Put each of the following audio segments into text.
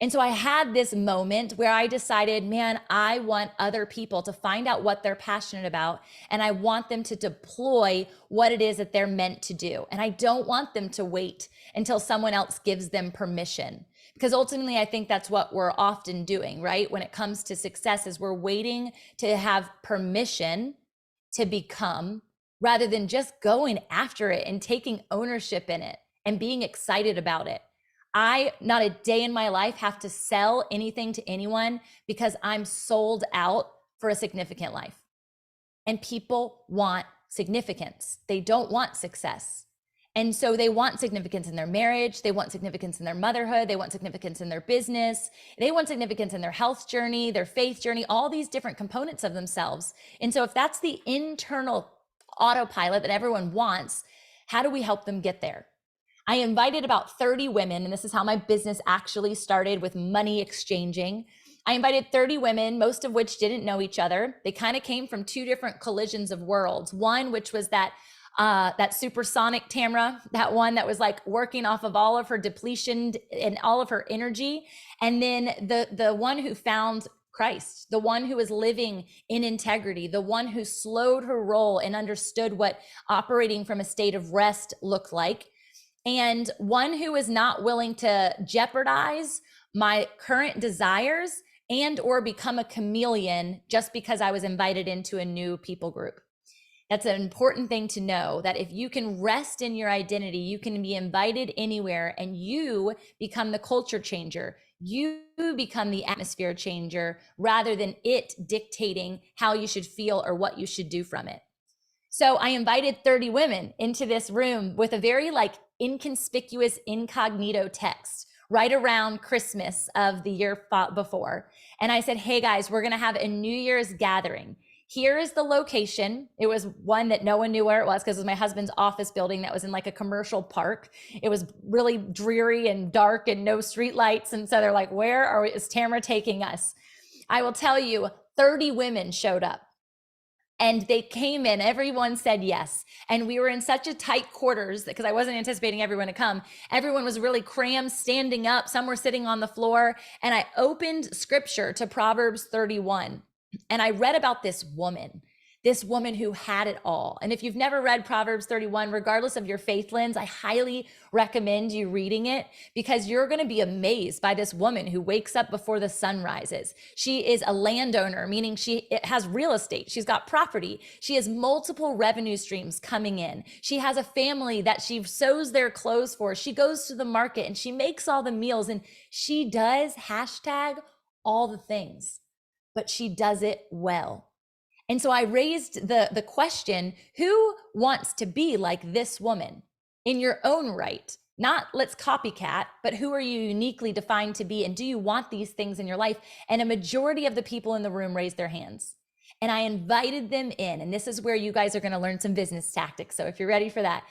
And so I had this moment where I decided, man, I want other people to find out what they're passionate about, and I want them to deploy what it is that they're meant to do. And I don't want them to wait until someone else gives them permission. Because ultimately, I think that's what we're often doing, right? When it comes to success, is we're waiting to have permission to become, rather than just going after it and taking ownership in it and being excited about it. I, not a day in my life, have to sell anything to anyone because I'm sold out for a significant life. And people want significance. They don't want success. And so they want significance in their marriage. They want significance in their motherhood. They want significance in their business. They want significance in their health journey, their faith journey, all these different components of themselves. And so if that's the internal autopilot that everyone wants, how do we help them get there? I invited about 30 women, and this is how my business actually started, with money exchanging. I invited 30 women, most of which didn't know each other. They kind of came from two different collisions of worlds. One, which was that supersonic Tamra, that one that was like working off of all of her depletion and all of her energy. And then the one who found Christ, the one who was living in integrity, the one who slowed her roll and understood what operating from a state of rest looked like. And one who is not willing to jeopardize my current desires and or become a chameleon just because I was invited into a new people group. That's an important thing to know, that if you can rest in your identity, you can be invited anywhere and you become the culture changer. You become the atmosphere changer rather than it dictating how you should feel or what you should do from it. So I invited 30 women into this room with a very inconspicuous incognito text right around Christmas of the year before. And I said, hey guys, we're going to have a New Year's gathering. Here is the location. It was one that no one knew where it was because it was my husband's office building that was in like a commercial park. It was really dreary and dark and no street lights. And so they're like, where is Tamra taking us? I will tell you, 30 women showed up. And they came in, everyone said yes. And we were in such a tight quarters because I wasn't anticipating everyone to come. Everyone was really crammed, standing up. Some were sitting on the floor. And I opened scripture to Proverbs 31. And I read about this woman who had it all. And if you've never read Proverbs 31, regardless of your faith lens, I highly recommend you reading it because you're going to be amazed by this woman who wakes up before the sun rises. She is a landowner, meaning she has real estate. She's got property. She has multiple revenue streams coming in. She has a family that she sews their clothes for. She goes to the market and she makes all the meals, and she does all the things, but she does it well. And so I raised the question, who wants to be like this woman in your own right? Not let's copycat, but who are you uniquely defined to be? And do you want these things in your life? And a majority of the people in the room raised their hands. And I invited them in. And this is where you guys are going to learn some business tactics. So if you're ready for that,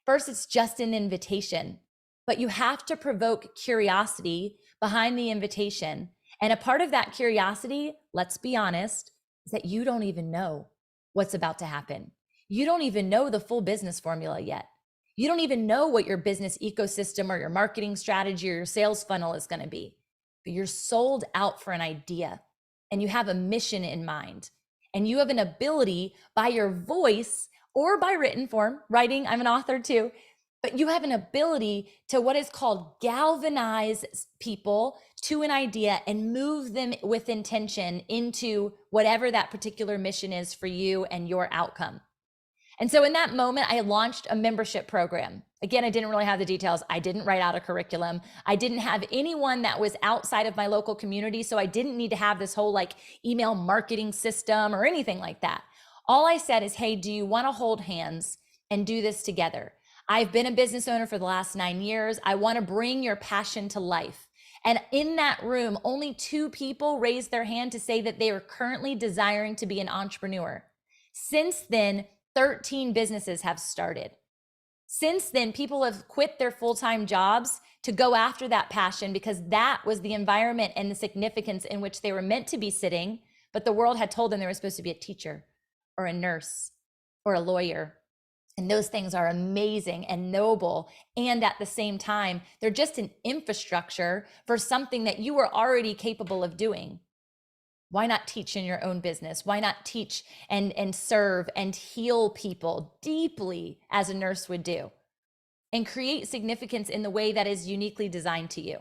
first, it's just an invitation, but you have to provoke curiosity behind the invitation. And a part of that curiosity, let's be honest, is that you don't even know what's about to happen. You don't even know the full business formula yet. You don't even know what your business ecosystem or your marketing strategy or your sales funnel is going to be. But you're sold out for an idea and you have a mission in mind. And you have an ability by your voice or by written form, writing, I'm an author too, but you have an ability to what is called galvanize people to an idea and move them with intention into whatever that particular mission is for you and your outcome. And so in that moment, I launched a membership program. Again, I didn't really have the details. I didn't write out a curriculum. I didn't have anyone that was outside of my local community. So I didn't need to have this whole email marketing system or anything like that. All I said is, hey, do you want to hold hands and do this together? I've been a business owner for the last 9 years. I want to bring your passion to life. And in that room, only 2 people raised their hand to say that they are currently desiring to be an entrepreneur. Since then, 13 businesses have started. Since then, people have quit their full-time jobs to go after that passion because that was the environment and the significance in which they were meant to be sitting, but the world had told them they were supposed to be a teacher or a nurse or a lawyer And those things are amazing and noble. And at the same time, they're just an infrastructure for something that you are already capable of doing. Why not teach in your own business? Why not teach and serve and heal people deeply as a nurse would do, and create significance in the way that is uniquely designed to you?